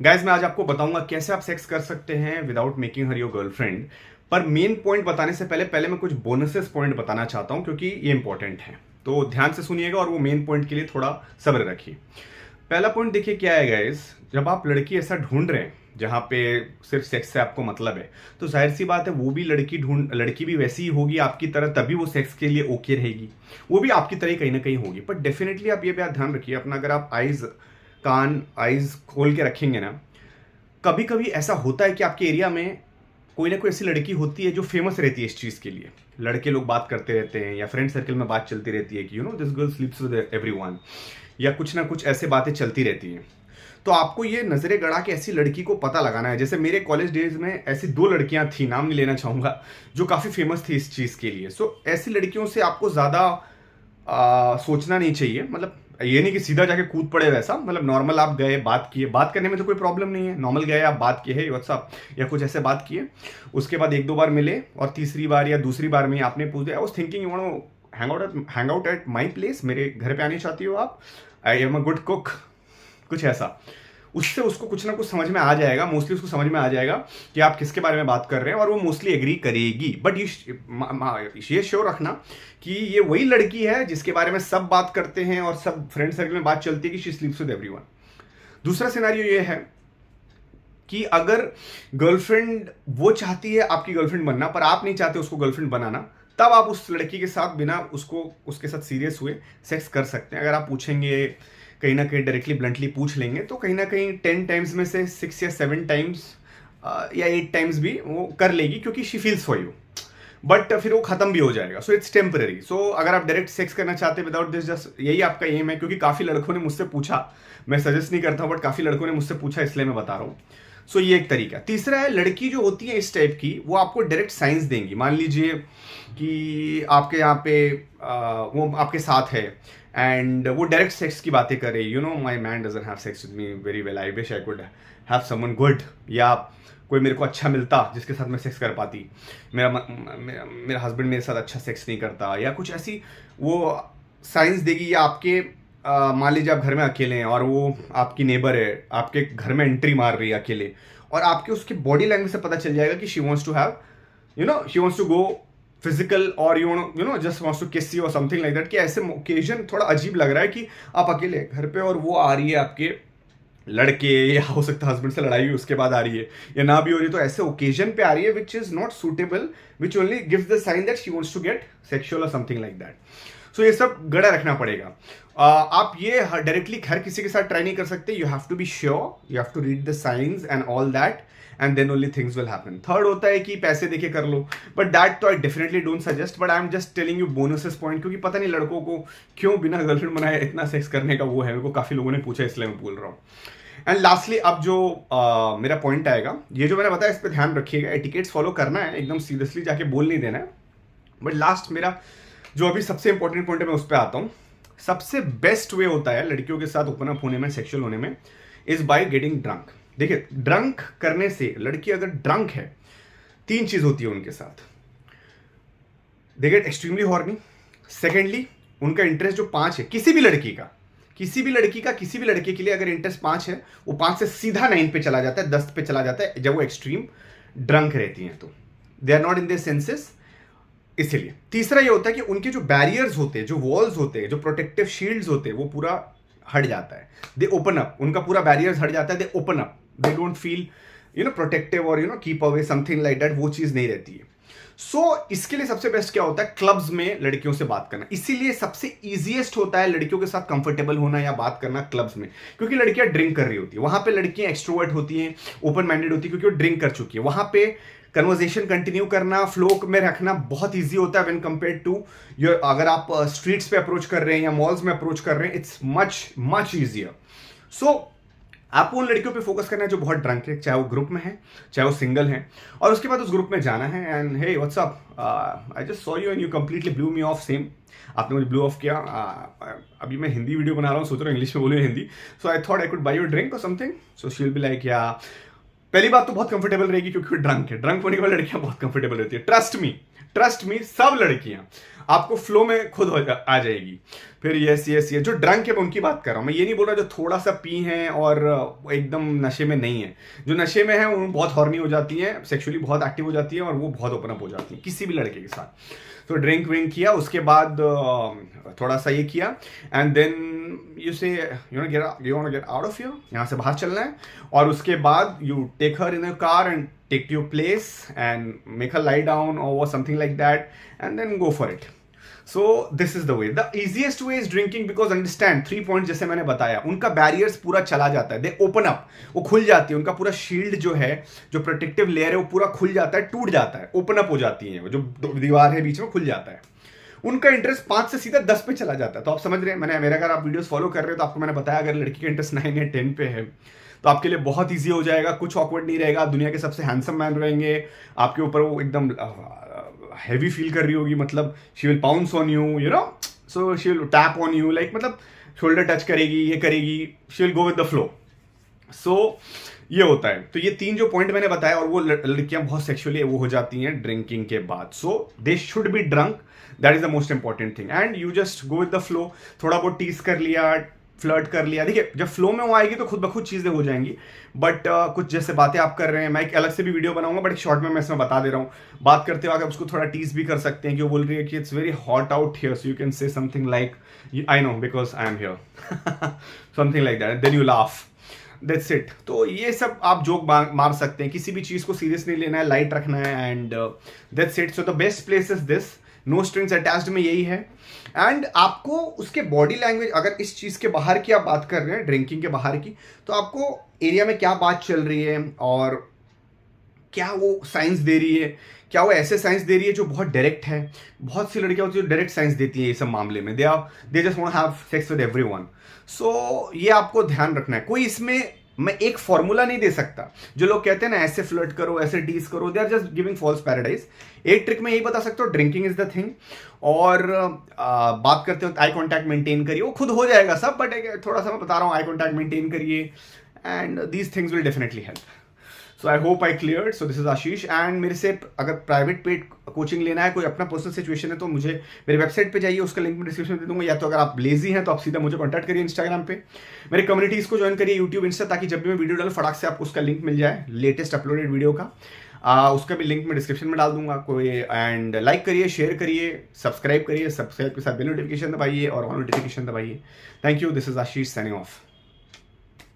Guys मैं आज आपको बताऊंगा कैसे आप सेक्स कर सकते हैं without making her your girlfriend. पर मेन पॉइंट बताने से पहले मैं कुछ बोनसेस पॉइंट बताना चाहता हूं क्योंकि ये इंपॉर्टेंट है। तो ध्यान से सुनिएगा और वो मेन पॉइंट के लिए थोड़ा सब्र रखिए। पहला पॉइंट देखिए क्या है गाइस, जब आप लड़की ऐसा ढूंढ रहे हैं जहां पे सिर्फ सेक्स से आपको मतलब है, तो जाहिर सी बात है वो भी लड़की भी वैसी ही होगी आपकी तरह, तभी वो सेक्स के लिए ओके रहेगी। वो भी आपकी तरह ही कहीं ना कहीं होगी। बट डेफिनेटली आप ये बात ध्यान रखिए अपना, अगर आप आईज खोल के रखेंगे ना, कभी कभी ऐसा होता है कि आपके एरिया में कोई ना कोई ऐसी लड़की होती है जो फेमस रहती है इस चीज़ के लिए। लड़के लोग बात करते रहते हैं या फ्रेंड सर्कल में बात चलती रहती है कि दिस गर्ल स्लीप्स विद एवरीवन, या कुछ ना कुछ ऐसे बातें चलती रहती हैं। तो आपको ये नजरें गड़ा के ऐसी लड़की को पता लगाना है। जैसे मेरे कॉलेज डेज में ऐसी दो लड़कियां थी, नाम नहीं लेना चाहूंगा, जो काफ़ी फेमस थी इस चीज़ के लिए। सो ऐसी लड़कियों से आपको ज़्यादा सोचना नहीं चाहिए। मतलब ये नहीं कि सीधा जाके कूद पड़े वैसा, मतलब नॉर्मल आप गए, बात किए, बात करने में तो कोई प्रॉब्लम नहीं है। नॉर्मल गए आप, बात किए, है व्हाट्सअप या कुछ ऐसे बात किए, उसके बाद एक दो बार मिले और तीसरी बार या दूसरी बार में आपने पूछ दिया, I was thinking you want to hang out at my place, मेरे घर पे आने चाहती हो आप, I am a good cook, कुछ ऐसा। उससे उसको कुछ ना कुछ समझ में आ जाएगा, मोस्टली उसको समझ में आ जाएगा कि आप किसके बारे में बात कर रहे हैं, और वो मोस्टली एग्री करेगी। बट ये श्योर रखना कि ये वही लड़की है जिसके बारे में सब बात करते हैं और सब फ्रेंड सर्कल में बात चलती है कि शी स्लीप्स विद एवरीवन। दूसरा सिनेरियो ये है कि अगर गर्लफ्रेंड वो चाहती है आपकी गर्लफ्रेंड बनना, पर आप नहीं चाहते उसको गर्लफ्रेंड बनाना, तब आप उस लड़की के साथ बिना उसके साथ सीरियस हुए सेक्स कर सकते हैं। अगर आप पूछेंगे कहीं ना कहीं डायरेक्टली ब्लंटली पूछ लेंगे, तो कहीं ना कहीं 10 टाइम्स में से 6 या 7 टाइम्स या 8 टाइम्स भी वो कर लेगी, क्योंकि she feels for you. But फिर वो खत्म भी हो जाएगा। So it's temporary. सो अगर आप डायरेक्ट सेक्स करना चाहते हैं विदाउट दिस, जस्ट यही आपका एम है, क्योंकि काफ़ी लड़कों ने मुझसे पूछा, मैं सजेस्ट नहीं करता हूँ बट काफ़ी लड़कों ने मुझसे पूछा, इसलिए मैं बता रहा हूँ। सो ये एक तरीका। तीसरा है, लड़की जो होती है इस टाइप की, वो आपको डायरेक्ट साइंस देंगी। मान लीजिए कि आपके यहाँ पे वो आपके साथ है एंड वो डायरेक्ट सेक्स की बातें करे, my man doesn't have sex with me very well, I wish I could have someone good, या कोई मेरे को अच्छा मिलता जिसके साथ मैं सेक्स कर पाती, मेरा हस्बैंड मेरे साथ अच्छा सेक्स नहीं करता, या कुछ ऐसी वो साइंस देगी। या आपके मान लीजिए आप घर में अकेले हैं और वो आपकी नेबर है, आपके घर में एंट्री मार रही है अकेले, और आपके उसके बॉडी लैंग्वेज से पता चल जाएगा कि she wants to have she wants to go physical, और just wants to kiss you और समथिंग लाइक दैट। कि ऐसे ओकेजन थोड़ा अजीब लग रहा है कि आप अकेले घर पे और वो आ रही है आपके लड़के, या हो सकता है हस्बैंड से लड़ाई हुई उसके बाद आ रही है, या ना भी हो रही, तो ऐसे ओकेजन पे आ रही है which is not suitable, which only gives the sign that she wants to get sexual और समथिंग लाइक दैट। सो ये सब गड़ा रखना पड़ेगा। आप ये डायरेक्टली हर किसी के साथ ट्राई नहीं कर सकते। You have to be sure, you have to read the science and all that, and then only things will happen. Third होता है कि पैसे देके कर लो, बट दैट तो I definitely don't suggest, but I am just telling you bonuses point, क्योंकि पता नहीं लड़कों को क्यों बिना गर्लफ्रेंड बनाए इतना सेक्स करने का वो है। मेरे को काफी लोगों ने पूछा, इसलिए मैं बोल रहा हूँ। एंड लास्टली अब जो मेरा पॉइंट आएगा, ये जो मैंने बताया इस पर ध्यान रखिएगा। एटिकेट्स फॉलो करना है, एकदम सीरियसली जाके बोल नहीं देना है। बट लास्ट मेरा जो अभी सबसे इंपॉर्टेंट पॉइंट है, मैं उस पर आता हूँ। सबसे बेस्ट वे होता है लड़कियों के साथ ओपन अप होने में, सेक्सुअल होने में, इज बाय गेटिंग ड्रंक। देखिए, ड्रंक करने से, लड़की अगर ड्रंक है, 3 चीज होती है उनके साथ। They get extremely horny. Secondly, उनका इंटरेस्ट जो 5 है, किसी भी लड़की का किसी भी लड़के के लिए अगर इंटरेस्ट 5 है, वो 5 से सीधा 9 पे चला जाता है, 10 पे चला जाता है जब वो एक्सट्रीम ड्रंक रहती हैं। तो they are not in their senses. इसीलिए तीसरा ये होता है कि उनके जो बैरियर्स होते हैं, जो वॉल्स होते हैं, जो प्रोटेक्टिव शील्ड्स होते हैं, वो पूरा हट जाता है। दे ओपन अप, उनका पूरा बैरियर्स हट जाता है, they open up, they don't feel protective और keep away something like that, वो चीज नहीं रहती है। सो इसके लिए सबसे बेस्ट क्या होता है, क्लब्स में लड़कियों से बात करना। इसीलिए सबसे इजीएस्ट होता है लड़कियों के साथ कंफर्टेबल होना या बात करना क्लब्स में, क्योंकि लड़कियां ड्रिंक कर रही होती है वहां पे, लड़कियां एक्सट्रोवर्ट होती हैं, ओपन माइंडेड होती है, क्योंकि वो ड्रिंक कर चुकी है। वहां पे कन्वर्सेशन कंटिन्यू करना, फ्लो में रखना बहुत ईजी होता है व्हेन कंपेयर टू योर, अगर आप स्ट्रीट्स पे अप्रोच कर रहे हैं या मॉल्स में अप्रोच कर रहे हैं, इट्स मच मच ईजियर। सो आपको उन लड़कियों पे फोकस करना है जो बहुत ड्रंक है, चाहे वो ग्रुप में है चाहे वो सिंगल है, और उसके बाद उस ग्रुप में जाना है and hey what's up, I just saw you and you completely blew me off. Same, आपने मुझे ब्लू ऑफ किया। अभी मैं हिंदी वीडियो बना रहा हूँ, सोच रहा हूँ इंग्लिश में बोलूँ Hindi. So I thought I could buy your drink or something. So she will be like, या पहली बात तो बहुत कंफर्टेबल रहेगी क्योंकि ड्रंक है, ड्रंक होने के बाद लड़कियां बहुत कंफर्टेबल रहती है, ट्रस्ट मी। ट्रस्ट मी, सब लड़कियां आपको फ्लो में खुद आ जाएगी। फिर यस यस ये जो ड्रंक है मैं उनकी बात कर रहा हूं, मैं ये नहीं बोल रहा जो थोड़ा सा पी हैं और एकदम नशे में नहीं है। जो नशे में है वो बहुत हॉर्नी हो जाती हैं, सेक्सुअली बहुत एक्टिव हो जाती हैं और वो बहुत ओपन अप हो जाती हैं किसी भी लड़के के साथ। तो ड्रिंक विंक किया, उसके बाद थोड़ा सा ये किया and then you say you want get out of here, यहाँ से बाहर चलना है। और उसके बाद you take her in a car and take to your place and make her lie down or something like that and then go for it. So this is the way, the easiest way is drinking because understand 3 point जैसे मैंने बताया, उनका barriers पूरा चला जाता है, they open up, वो खुल जाती है, उनका पूरा शील्ड जो है, जो प्रोटेक्टिव लेयर है वो पूरा खुल जाता है, टूट जाता है, ओपन अप हो जाती है, वो जो दीवार है बीच में खुल जाता है। उनका इंटरेस्ट 5 से सीधा 10 पे चला जाता है। तो आप समझ रहे हैं, मेरा अगर आप वीडियोस फॉलो कर रहे हो तो आपको मैंने बताया अगर लड़की का इंटरेस्ट 9 या 10 पे है तो आपके लिए बहुत ईजी हो जाएगा, कुछ ऑकवर्ड नहीं रहेगा, आप दुनिया के सबसे हैंडसम मैन रहेंगे, आपके ऊपर वो एकदम हैवी फील कर रही होगी, मतलब she will pounce on you, you know, so she will tap on you, like मतलब शोल्डर टच करेगी, ये करेगी, she will go with the flow. So ये होता है। तो ये 3 जो पॉइंट मैंने बताया, और वो लड़कियां बहुत सेक्सुअली वो हो जाती हैं ड्रिंकिंग के बाद। So they should be drunk, that is the most important thing, and you just go with the flow. थोड़ा बहुत टीज कर लिया, फ्लर्ट कर लिया, देखिए जब फ्लो में वो आएगी तो खुद ब खुद चीजें हो जाएंगी। बट कुछ जैसे बातें आप कर रहे हैं, मैं एक अलग से भी वीडियो बनाऊंगा, बट एक शॉर्ट में मैं इसमें बता दे रहा हूँ। बात करते हुए आप उसको थोड़ा टीज भी कर सकते हैं कि वो बोल रही है कि it's very hot out here, so you can say something like I know because I am here, something like that, then you laugh, that's it. तो ये सब आप जोक मार सकते हैं, किसी भी चीज को सीरियस नहीं लेना है, लाइट रखना है, and that's it. So the best place is this, no strings attached में यही है। एंड आपको उसके बॉडी लैंग्वेज, अगर इस चीज के बाहर की आप बात कर रहे हैं, ड्रिंकिंग के बाहर की, तो आपको एरिया में क्या बात चल रही है और क्या वो साइंस दे रही है, क्या वो ऐसे साइंस दे रही है जो बहुत डायरेक्ट है। बहुत सी लड़कियां होती है जो डायरेक्ट साइंस देती है ये सब मामले में, they just want have sex with everyone. So ये आपको ध्यान रखना है। कोई इसमें मैं एक फॉर्मूला नहीं दे सकता। जो लोग कहते हैं ना ऐसे फ्लर्ट करो, ऐसे टीज करो, they are just giving false paradise. एक ट्रिक मैं यही बता सकता हूँ, ड्रिंकिंग इज द थिंग। और बात करते हो आई कॉन्टैक्ट मेंटेन करिए, वो खुद हो जाएगा सब, बट थोड़ा सा मैं बता रहा हूँ आई कॉन्टैक्ट मेंटेन करिए, and these things will definitely help. So I hope I cleared. So this is Ashish, and मेरे से अगर प्राइवेट पेड कोचिंग लेना है, कोई अपना पर्सनल सिचुएशन है, तो मुझे मेरे वेबसाइट पे जाइए, उसका लिंक मैं डिस्क्रिप्शन में दे दूंगा, या तो अगर आप लेजी हैं तो आप सीधा मुझे कॉन्टैक्ट करिए इंस्टाग्राम पे, मेरे कम्युनिटीज को ज्वाइन करिए यूट्यूब, इंस्टा, ताकि जब भी मैं वीडियो डालूं फटाक से आपको उसका लिंक मिल जाए लेटेस्ट अपलोडेड वीडियो का। उसका भी लिंक मैं डिस्क्रिप्शन में डाल दूंगा कोई। एंड लाइक करिए, शेयर करिए, सब्सक्राइब करिए, सब्सक्राइब के साथ बेल नोटिफिकेशन दबाइए और ऑल नोटिफिकेशन दबाइए। Thank you, this is Ashish signing off.